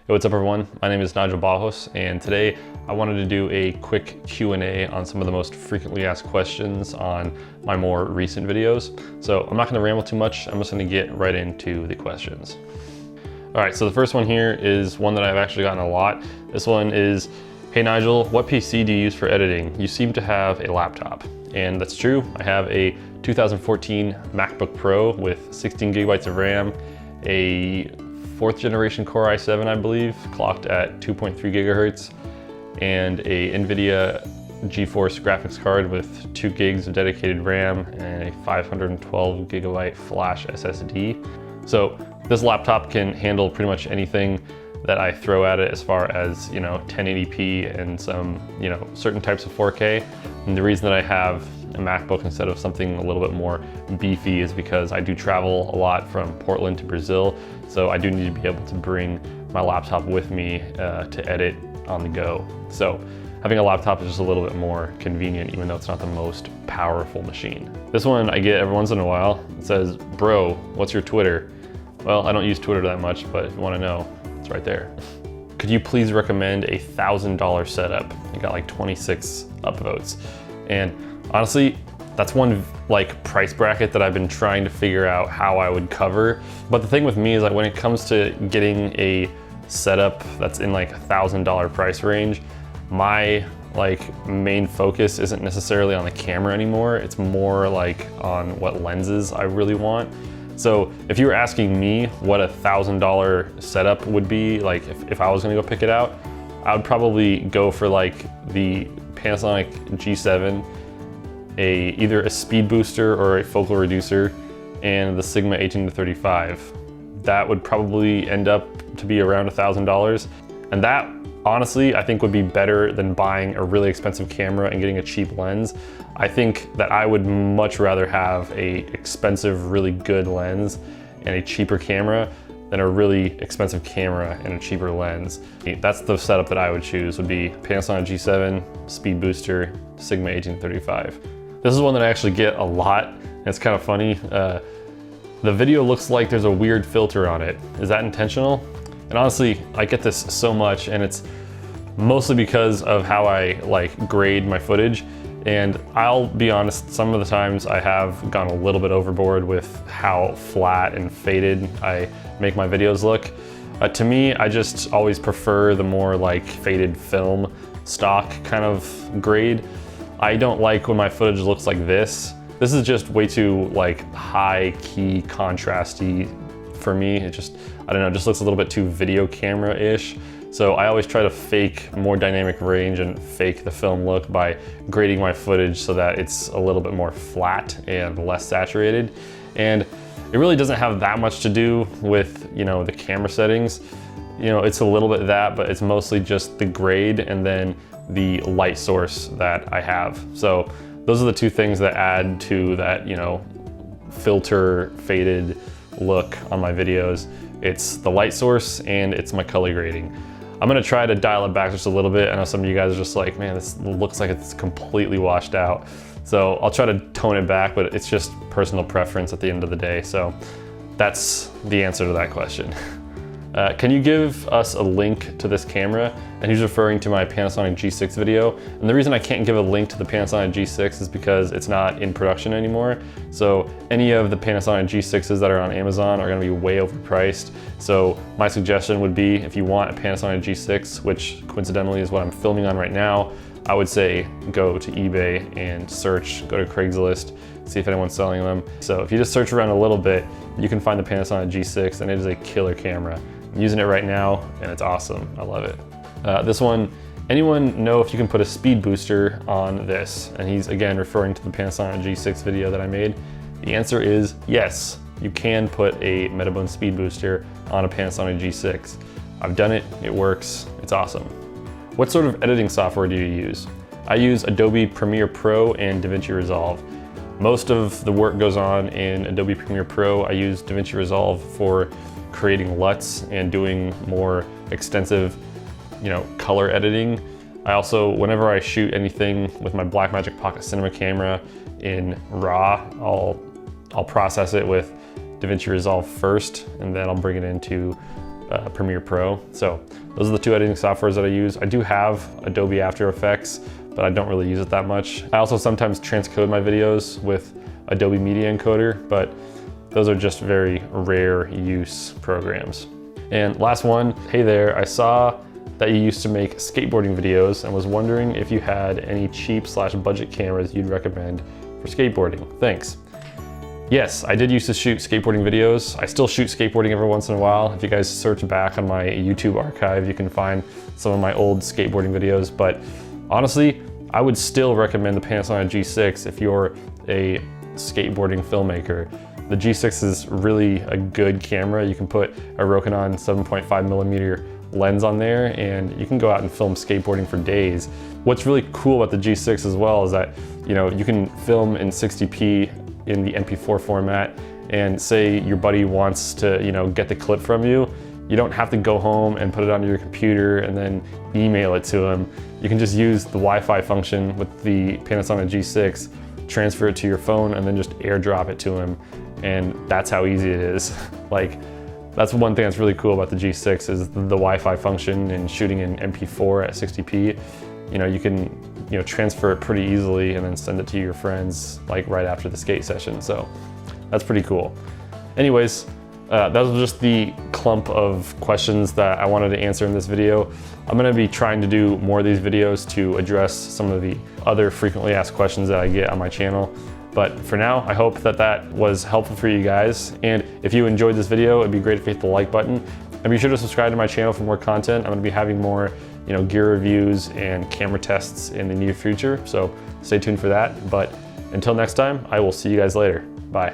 Yo, what's up everyone? My name is Nigel Bajos, and today I wanted to do a quick Q&A on some of the most frequently asked questions on my more recent videos. So I'm not gonna ramble too much, I'm just gonna get right into the questions. All right, so the first one here is one that I've actually gotten a lot. This one is, hey Nigel, what PC do you use for editing? You seem to have a laptop. And that's true, I have a 2014 MacBook Pro with 16 gigabytes of RAM, a 4th generation Core i7, I believe, clocked at 2.3 gigahertz, and a NVIDIA GeForce graphics card with 2 gigs of dedicated RAM and a 512 gigabyte flash SSD. So this laptop can handle pretty much anything that I throw at it as far as, 1080p and some, certain types of 4K. And the reason that I have a MacBook instead of something a little bit more beefy is because I do travel a lot from Portland to Brazil. So I do need to be able to bring my laptop with me to edit on the go. So having a laptop is just a little bit more convenient, even though it's not the most powerful machine. This one I get every once in a while. It says, bro, what's your Twitter? Well, I don't use Twitter that much, but if you want to know, it's right there. Could you please recommend a $1,000 setup? I got like 26 upvotes. And honestly, that's one price bracket that I've been trying to figure out how I would cover. But the thing with me is when it comes to getting a setup that's in $1,000 price range, my main focus isn't necessarily on the camera anymore. It's more on what lenses I really want. So if you were asking me what a $1,000 setup would be, if I was gonna go pick it out, I would probably go for the Panasonic G7, either a speed booster or a focal reducer, and the Sigma 18-35. That would probably end up to be around $1,000. And that, honestly, I think would be better than buying a really expensive camera and getting a cheap lens. I think that I would much rather have a expensive, really good lens and a cheaper camera than a really expensive camera and a cheaper lens. That's the setup that I would choose, would be Panasonic G7, speed booster, Sigma 18-35. This is one that I actually get a lot, and it's kind of funny. The video looks like there's a weird filter on it. Is that intentional? And honestly, I get this so much, and it's mostly because of how I grade my footage. And I'll be honest, some of the times I have gone a little bit overboard with how flat and faded I make my videos look. To me, I just always prefer the more faded film stock kind of grade. I don't like when my footage looks like this. This is just way too high key contrasty for me. It just, I don't know, just looks a little bit too video camera-ish. So I always try to fake more dynamic range and fake the film look by grading my footage so that it's a little bit more flat and less saturated. And it really doesn't have that much to do with, the camera settings. It's a little bit of that, but it's mostly just the grade and then the light source that I have. So those are the two things that add to that, filter faded look on my videos. It's the light source and it's my color grading. I'm gonna try to dial it back just a little bit. I know some of you guys are just like, man, this looks like it's completely washed out. So I'll try to tone it back, but it's just personal preference at the end of the day. So that's the answer to that question. Can you give us a link to this camera? And he's referring to my Panasonic G6 video. And the reason I can't give a link to the Panasonic G6 is because it's not in production anymore. So any of the Panasonic G6s that are on Amazon are gonna be way overpriced. So my suggestion would be, if you want a Panasonic G6, which coincidentally is what I'm filming on right now, I would say go to eBay and search, go to Craigslist, see if anyone's selling them. So if you just search around a little bit, you can find the Panasonic G6, and it is a killer camera. I'm using it right now, and it's awesome. I love it. This one, anyone know if you can put a speed booster on this? And he's again referring to the Panasonic G6 video that I made. The answer is yes, you can put a Metabone speed booster on a Panasonic G6. I've done it, it works, it's awesome. What sort of editing software do you use? I use Adobe Premiere Pro and DaVinci Resolve. Most of the work goes on in Adobe Premiere Pro. I use DaVinci Resolve for creating LUTs and doing more extensive, color editing. I also, whenever I shoot anything with my Blackmagic Pocket Cinema camera in RAW, I'll process it with DaVinci Resolve first, and then I'll bring it into Premiere Pro. So those are the two editing softwares that I use. I do have Adobe After Effects, but I don't really use it that much. I also sometimes transcode my videos with Adobe Media Encoder, but those are just very rare use programs. And last one, hey there, I saw that you used to make skateboarding videos and was wondering if you had any cheap/budget cameras you'd recommend for skateboarding. Thanks. Yes, I did used to shoot skateboarding videos. I still shoot skateboarding every once in a while. If you guys search back on my YouTube archive, you can find some of my old skateboarding videos. But honestly, I would still recommend the Panasonic G6 if you're a skateboarding filmmaker. The G6 is really a good camera. You can put a Rokinon 7.5mm lens on there and you can go out and film skateboarding for days. What's really cool about the G6 as well is that, you know, you can film in 60p in the MP4 format, and say your buddy wants to, you know, get the clip from you, you don't have to go home and put it onto your computer and then email it to him. You can just use the Wi-Fi function with the Panasonic G6, transfer it to your phone, and then just airdrop it to him. And that's how easy it is. Like, that's one thing that's really cool about the G6 is the Wi-Fi function and shooting in MP4 at 60p. You know, you can, you know, transfer it pretty easily and then send it to your friends like right after the skate session. So that's pretty cool. Anyways, that was just the clump of questions that I wanted to answer in this video. I'm gonna be trying to do more of these videos to address some of the other frequently asked questions that I get on my channel. But for now, I hope that that was helpful for you guys. And if you enjoyed this video, it'd be great if you hit the like button. And be sure to subscribe to my channel for more content. I'm gonna be having more, you know, gear reviews and camera tests in the near future. So stay tuned for that. But until next time, I will see you guys later. Bye.